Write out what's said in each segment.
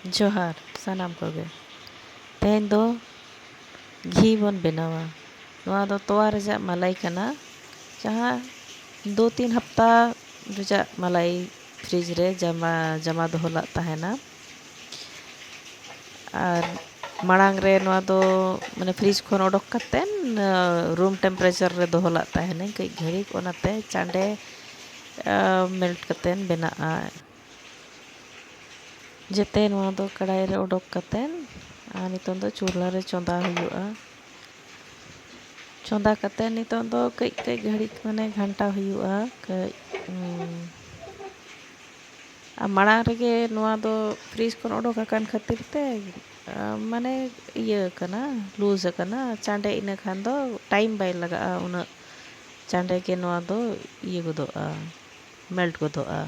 जोहार सानाम कोगे तेहेन दो घी बन बनावा नोआ दो तोवा रजा मलाई कना जहाँ 2-3 हफ्ता रजा मलाई फ्रिज रे जमा दोहला तहना और मांग रे नोआ दो माने फ्रिज खन ओडक कतेन रूम टेम्परेचर रे दोहला तहने कई घड़ी ओनाते चांडे मेल्ट कतेन बेनाआ जेते नोआ दो कढ़ाई रे ओडक कतेन नितों दो चूल्हा रे चोंदा हुआ चोंदा कतेन नितों दो कई घड़ी माने घंटा हुआ मांग रेगे नोआ दो फ्रिज खन ओडक आकान खातिर ते माने इये कना लूज कना चांडे इने खान दो टाइम बाय लगा उना चांडे के नोआ दो इये गोदोआ मेल्ट गोदोआ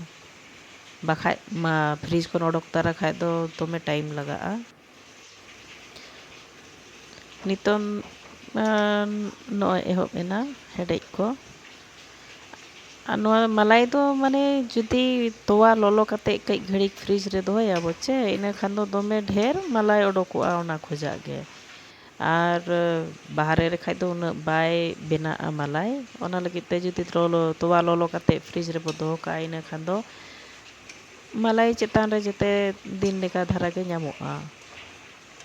बाखाय मा फ्रिज खन ओडक तारा खाय दो तोमे टाइम लगा नितों नोए एहोब एना हेडेज को नोआ मलाई दो माने जुदी तोवा लोलो कते कई घड़ी फ्रिज रे दोया बचे इने खान दो दोमे ढेर मलाई ओडकोआ ओना खोजा गे और बाहरे रे खाय दो उन बाय बेना मलाई ओना लगित ते जुदी तोवा लोलो कते फ्रिज रे बो दोहो का इने खान दो मलाई चेतान रे जेते दिन लेका धारा गे ᱧᱟᱢᱚᱜᱼᱟ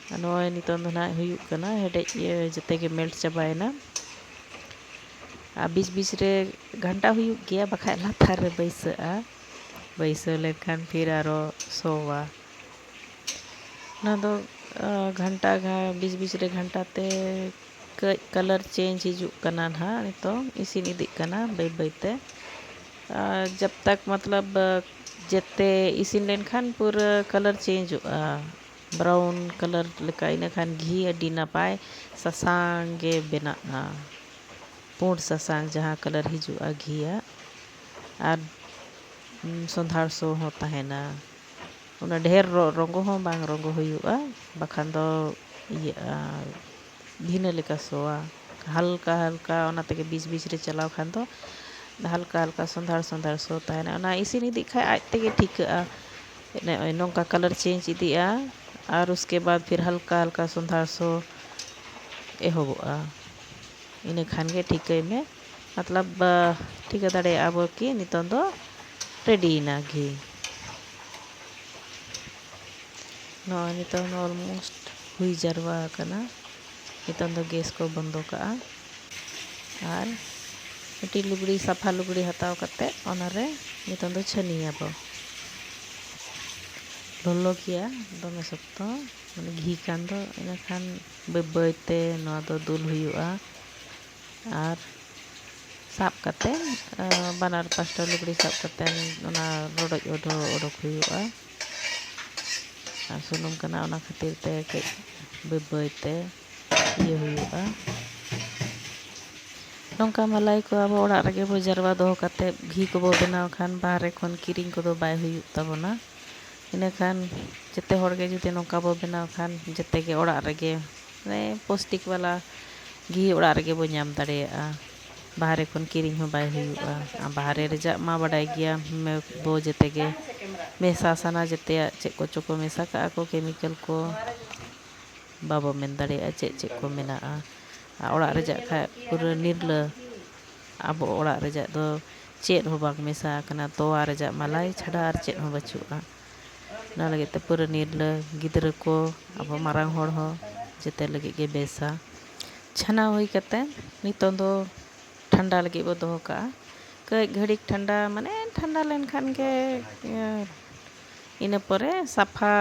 नोए नितों दो ना हुयुग कना हेडेज जेते गे मेल्ट चाबायना बीच बीच रे घंटा हुयुग गया बखाय लाथार रे बैसा लेखान फिर आरो सोवा ना दो घंटा बीच बीच रे घंटा ते कलर चेंज हिजुग कना ना नितों इसिन इदिक कना बै बैते जब तक मतलब जेते इसिन लेन खान पूरा कलर चेंज हुआ ब्राउन कलर लेका इने खान घी अडी नापाय ससांग गे बेना पूर्ण ससांग जहाँ कलर हिजुआ घिया और संधार सो होता है ना उना ढेर रंगो हो बांग रंगो हुआ बखान दो ये भिना लेका सोआ हल्का हल्का ओना तके बीच बीच रे चलाव खान दो हल्का हल्का संधार सोता है ना इसिन इदी खाय आज तके ठीका नौका कलर चेंज इदिया और उसके बाद फिर हल्का हल्का संधार सो एहोबा इने खान गे ठीके में मतलब ठीका दाड़े आबो कि नितों दो रेडी ना घी नोआ नितों ऑलमोस्ट हुई जरवा कना नितों दो गैस को बंदो का और मिट्टी लुगड़ी सफा लुगड़ी हताव कते ओनारे नितों दो छनियाबो लोलो किया दमे सप्तो माने घी कान दो इना खान बैते नोआ दो दुल हुआ और साब कते बानार पास्टा लुगड़ी साब कते ओना रोडोज ओडोक हुआ सुनुम कना ओना खातिर ते कई बैते ये हुआ नौका मलाई को अब ओड़ा रगे बो जरवा दोहो कते घी को बो बनाव खान बाहरे खन किरिंग को दो बाय हुयुग ताबोना इने खान जेते होड़गे जुदी नौका बो बनाव खान जेते के ओड़ा रगे माने पौष्टिक वाला घी ओड़ा रगे बो ᱧᱟᱢ दाड़ेया बाहरे खन किरिंग हो बाय हुयुआ बाहरे रेजा मा बडाय गिया बो जेते गे मेसा साना जेते चेक को चोको मेसा का को केमिकल को बाबो मेन दाड़ेया चेक को मेना ओड़ा रेजा खा पूरा निर्ला अब ओड़ा रेजा दो चेक हो बाग मेसा कना तोवा रेजा मलाई छाड़ा और चेक हो बचुआ ना लगे ते पूरा निर्ला गिद्र को अब मारांग होड़ हो जेते लगे गे बेसा छना हुई कते नितों दो ठंडा लगे बो दोहो का कई घड़ी ठंडा माने ठंडा लेन खान के इने परे सफा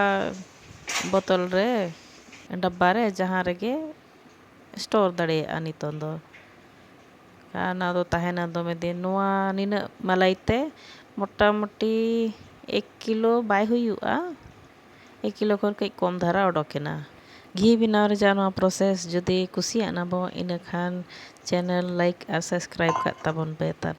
बोतल रे डब्बा रे जहाँ रेगे स्टोर दाड़ेया नितों दो ना दो तहेना दोमे दिन नोआ निना मलाइते मोटा मोटी 1 किलो बाय हुयुआ 1 किलो खन कई कम धारा ओडोकेना घी बनाव रे जानो प्रोसेस जुदी कुसिया ना बो इने खान चैनल लाइक और सब्सक्राइब कर ताबन बेहतर।